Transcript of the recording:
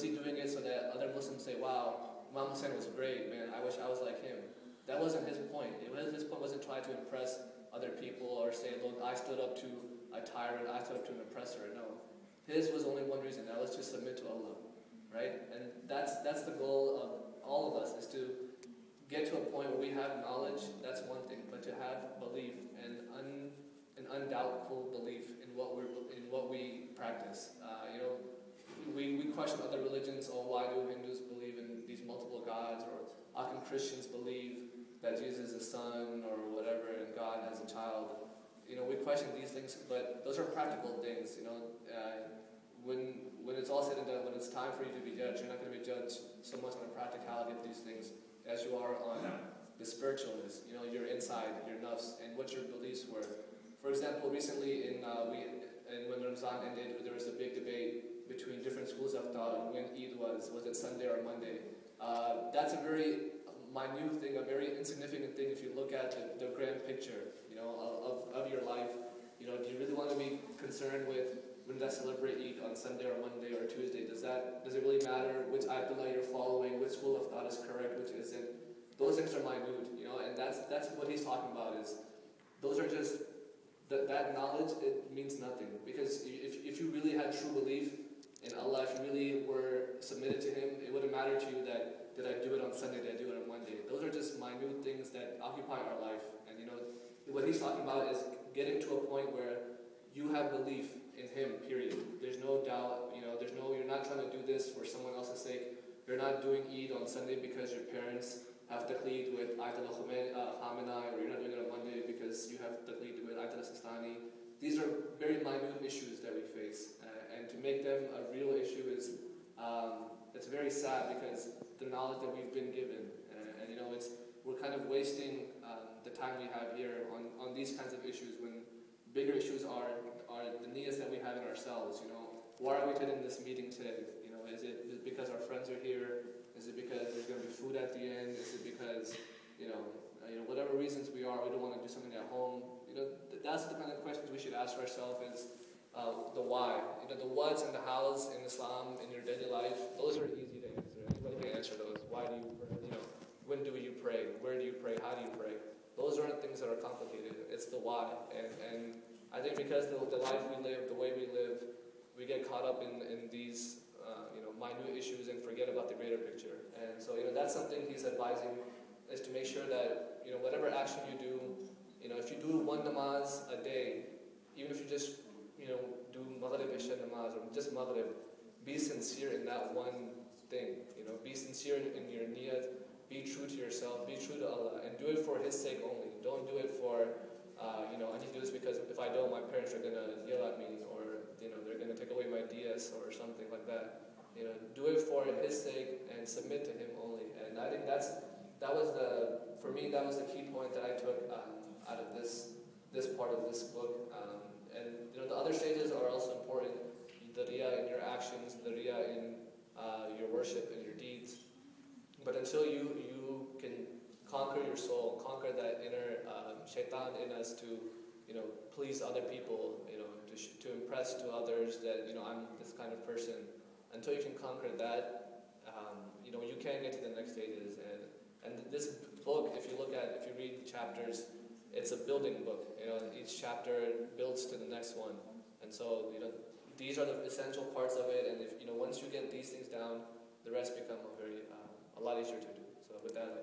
Was he doing it so that other Muslims say, wow, Imam Hussain was great, man, I wish I was like him? That wasn't his point. His point wasn't trying to impress other people or say, look, I stood up to a tyrant, I stood up to an oppressor. No. His was only one reason, that was to submit to Allah. Right? And that's the goal of all of us, is to get to a point where we have knowledge, that's one thing, but to have belief and an undoubtful belief in what we practice. We question other religions. Oh, why do Hindus believe in these multiple gods? Or how can Christians believe that Jesus is the son or whatever, and God has a child? We question these things, but those are practical things. When it's all said and done, when it's time for you to be judged, you're not going to be judged so much on the practicality of these things as you are on the spiritualness. Your inside, your nafs, and what your beliefs were. For example, recently when Ramadan ended, there was a big debate between different schools of thought on when Eid was it Sunday or Monday. That's a very minute thing, a very insignificant thing if you look at the grand picture, of your life. Do you really want to be concerned with when they celebrate Eid on Sunday or Monday or Tuesday? Does it really matter which ayatollah you're following, which school of thought is correct, which isn't? Those things are minute, and that's what he's talking about. Is those are just that knowledge. It means nothing, because if you really had true belief in Allah, if you really were submitted to Him, it wouldn't matter to you that did I do it on Sunday, did I do it on Monday? Those are just minute things that occupy our life. And what he's talking about is getting to a point where you have belief in Him, period. There's no doubt, you're not trying to do this for someone else's sake. You're not doing Eid on Sunday because your parents have taqleed with Ayatollah Khamenei, or you're not doing it on Monday because you have taqleed with Ayatollah Sistani. These are very minute issues that we face. And to make them a real issue is, it's very sad, because the knowledge that we've been given, we're kind of wasting the time we have here on these kinds of issues, when bigger issues are the needs that we have in ourselves. Why are we attending this meeting today? Is it because our friends are here? Is it because there's going to be food at the end? Is it because, whatever reasons we don't want to do something at home? That's the kind of questions we should ask ourselves, is the why. The whats and the hows in Islam, in your daily life, those are easy to answer. Anybody can answer those. Why do you pray? When do you pray? Where do you pray? How do you pray? Those aren't things that are complicated. It's the why. And I think because the life we live, the way we live, we get caught up in these minute issues and forget about the greater picture. And so that's something he's advising, is to make sure that whatever action you do, if you do one namaz a day, even if you just do Maghrib Isha namaz or just Maghrib, be sincere in that one thing. Be sincere in your niyat, be true to yourself, be true to Allah, and do it for His sake only. Don't do it for I need to do this because if I don't, my parents are gonna yell at me, or they're gonna take away my DS or something like that. Do it for His sake and submit to Him only. And I think for me that was the key point that I took out of this part of this book. And the other stages are also important. The riyah in your actions, the riyah in your worship and your deeds. But until you can conquer your soul, conquer that inner shaitan in us to please other people, to impress to others that I'm this kind of person. Until you can conquer that, you can't get to the next stages. And this book, if you read the chapters, it's a building book. Each chapter builds to the next one. And so these are the essential parts of it. And if once you get these things down, the rest become a lot easier to do. So with that.